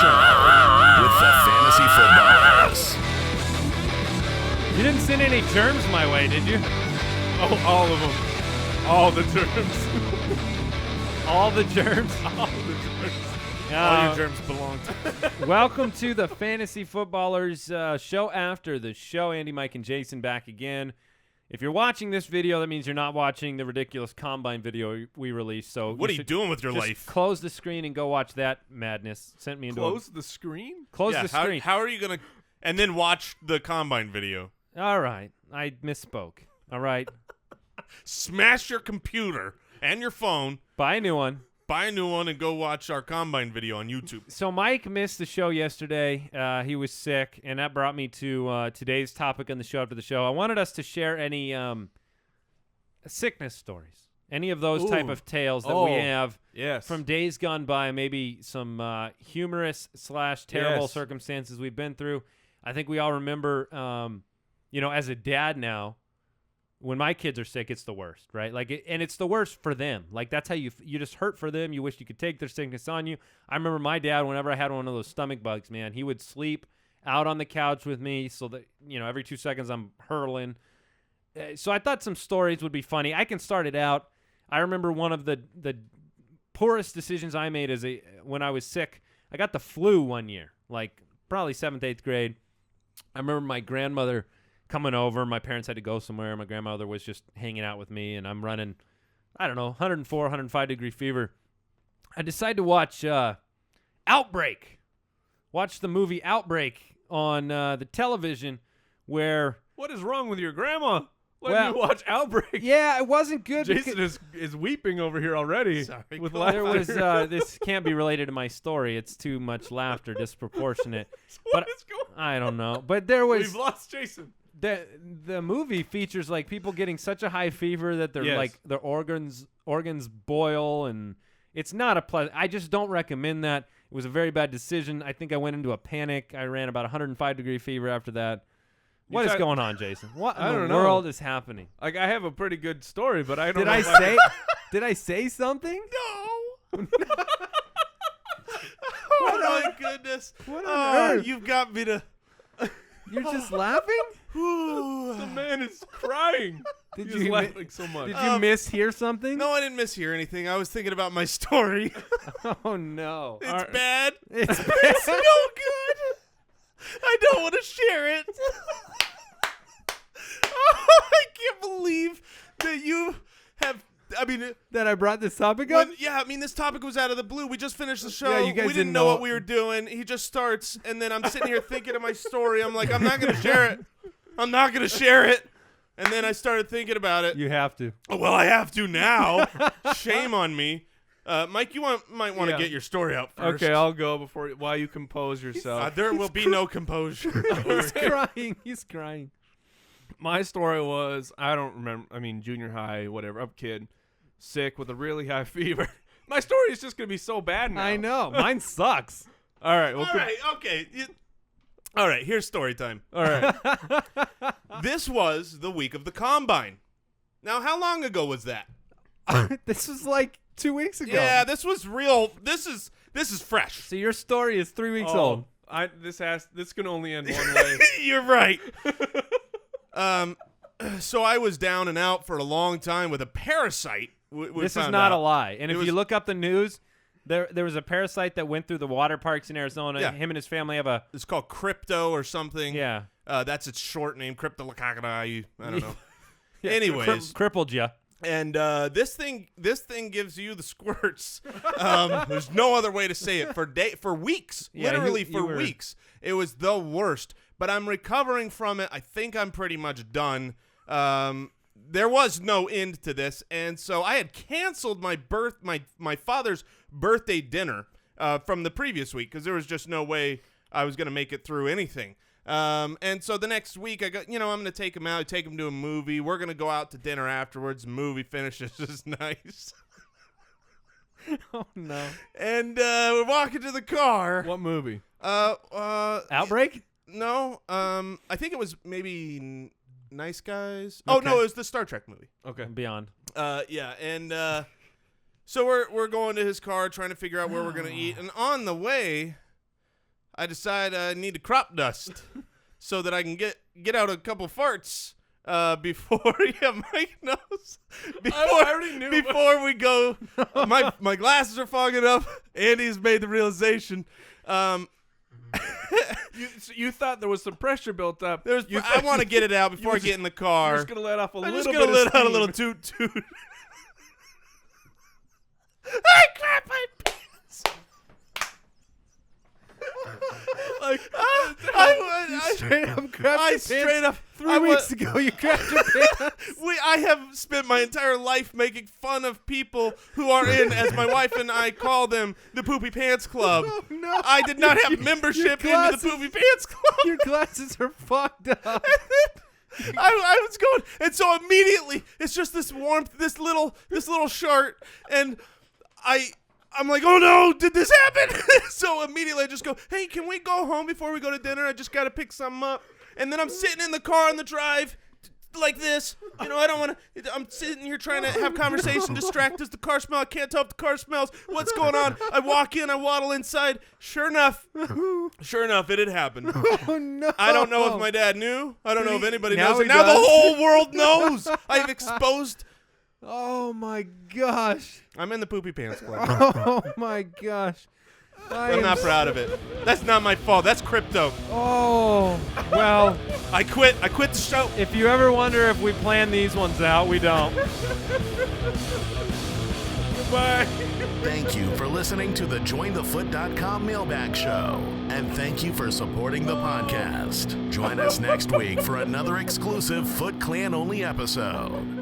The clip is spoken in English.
show with the Fantasy Footballers. You didn't send any germs my way, did you? Oh, all of them. All the germs. All the germs? All the germs. All your germs belong to me. Welcome to the Fantasy Footballers show after the show. Andy, Mike, and Jason back again. If you're watching this video, that means you're not watching the ridiculous Combine video we released. So What are you doing with your just life? Close the screen and go watch that madness. Sent me into Close the screen? Close the how, screen. How are you going to... And then watch the Combine video. All right. I misspoke. All right. Smash your computer and your phone. Buy a new one. Buy a new one and go watch our Combine video on YouTube. So Mike missed the show yesterday. He was sick, and that brought me to today's topic on the show after the show. I wanted us to share any sickness stories, any of those type of tales that we have from days gone by, maybe some humorous / terrible circumstances we've been through. I think we all remember, as a dad now, when my kids are sick, it's the worst, right? And it's the worst for them. Like, that's how you just hurt for them. You wish you could take their sickness on you. I remember my dad, whenever I had one of those stomach bugs, man, he would sleep out on the couch with me so that, every 2 seconds I'm hurling. So I thought some stories would be funny. I can start it out. I remember one of the poorest decisions I made when I was sick. I got the flu one year, like probably 7th, 8th grade. I remember my grandmother coming over. My parents had to go somewhere. My grandmother was just hanging out with me, and I'm running, 104, 105 degree fever. I decided to watch Outbreak. Watch the movie Outbreak on the television where... What is wrong with your grandma? Let me watch Outbreak. Yeah, it wasn't good. Jason is weeping over here already. Sorry. With laughter. This can't be related to my story. It's too much laughter, disproportionate. What is going on? I don't know. But there was... We've lost Jason. The movie features like people getting such a high fever that their their organs boil, and it's not a pleasant. I just don't recommend that. It was a very bad decision. I think I went into a panic. I ran about 105 degree fever after that. What is going on, Jason? What in the world is happening? Like, I have a pretty good story, but I don't know. Did I say something? No. Oh my goodness. What on earth? You've got me to... You're just laughing? The man is crying. He's laughing so much. Did you mishear something? No, I didn't mishear anything. I was thinking about my story. Oh, no. It's bad. It's bad. It's no good. I don't want to share it. I can't believe that you have... that I brought this topic up? This topic was out of the blue. We just finished the show. Yeah, you guys we didn't know what we were doing. He just starts, and then I'm sitting here thinking of my story. I'm like, I'm not going to share it. I'm not going to share it. And then I started thinking about it. You have to. Well, I have to now. Shame on me. Mike, you might want to get your story out first. Okay, I'll go while you compose yourself. There will be no composure. He's crying. He's crying. My story was, I don't remember, junior high, whatever, I'm a kid, sick with a really high fever. My story is just going to be so bad now. I know. Mine sucks. All right. Well, okay. All right, here's story time. All right. This was the week of the Combine. Now, how long ago was that? This was like 2 weeks ago. Yeah, this was real. This is fresh. So your story is 3 weeks old. This can only end one way. You're right. So I was down and out for a long time with a parasite. This is not a lie. And if you look up the news, there was a parasite that went through the water parks in Arizona. Yeah. Him and his family have a... It's called crypto or something. Yeah. That's its short name, cryptolacacadi. I don't know. Yeah, Anyways. Crippled you. And this thing gives you the squirts. There's no other way to say it. For weeks. Yeah, Literally for weeks. It was the worst. But I'm recovering from it. I think I'm pretty much done. There was no end to this, and so I had canceled my father's birthday dinner from the previous week because there was just no way I was going to make it through anything. And so the next week I got, I'm going to take him out, take him to a movie. We're going to go out to dinner afterwards. The movie finishes is nice. Oh no! And we're walking to the car. What movie? Outbreak? No. I think it was maybe Nice Guys. Okay. Oh no, it was the Star Trek movie. Okay. Beyond. Yeah, and so we're going to his car trying to figure out where we're gonna eat, and on the way, I decide I need to crop dust so that I can get out a couple farts before Mike knows. I already knew. Before we go, my glasses are fogging up. Andy's made the realization. You thought there was some pressure built up. I want to get it out before I get in the car. You're just gonna let off I'm little just bit gonna let of out a steam. little toot toot. I crap my pants. Like, I Straight up crapped I your straight pants. up 3 weeks ago, you crapped your pants. I have spent my entire life making fun of people who are in, as my wife and I call them, the Poopy Pants Club. Oh, no. I did not have membership into the glasses- Poopy Pants Club. Your glasses are fucked up. I was going, and so immediately it's just this warmth, this little shirt, and I'm like, oh no, did this happen? So immediately I just go, hey, can we go home before we go to dinner? I just got to pick something up. And then I'm sitting in the car on the drive like this. I don't want to, I'm sitting here trying to have conversation, distract. Does the car smell? I can't tell if the car smells. What's going on? I walk in, I waddle inside. Sure enough, it had happened. Oh, no. I don't know if my dad knew. I don't know if anybody Now knows. he And now the does. whole world knows. I've exposed. Oh, my gosh. I'm in the Poopy Pants Club. Oh, my gosh. I'm not proud of it. That's not my fault. That's crypto. Oh, well, I quit. I quit the show. if you ever wonder if we plan these ones out, we don't. Bye. Thank you for listening to the JoinTheFoot.com mailbag show. And thank you for supporting the podcast. Join us next week for another exclusive Foot Clan only episode.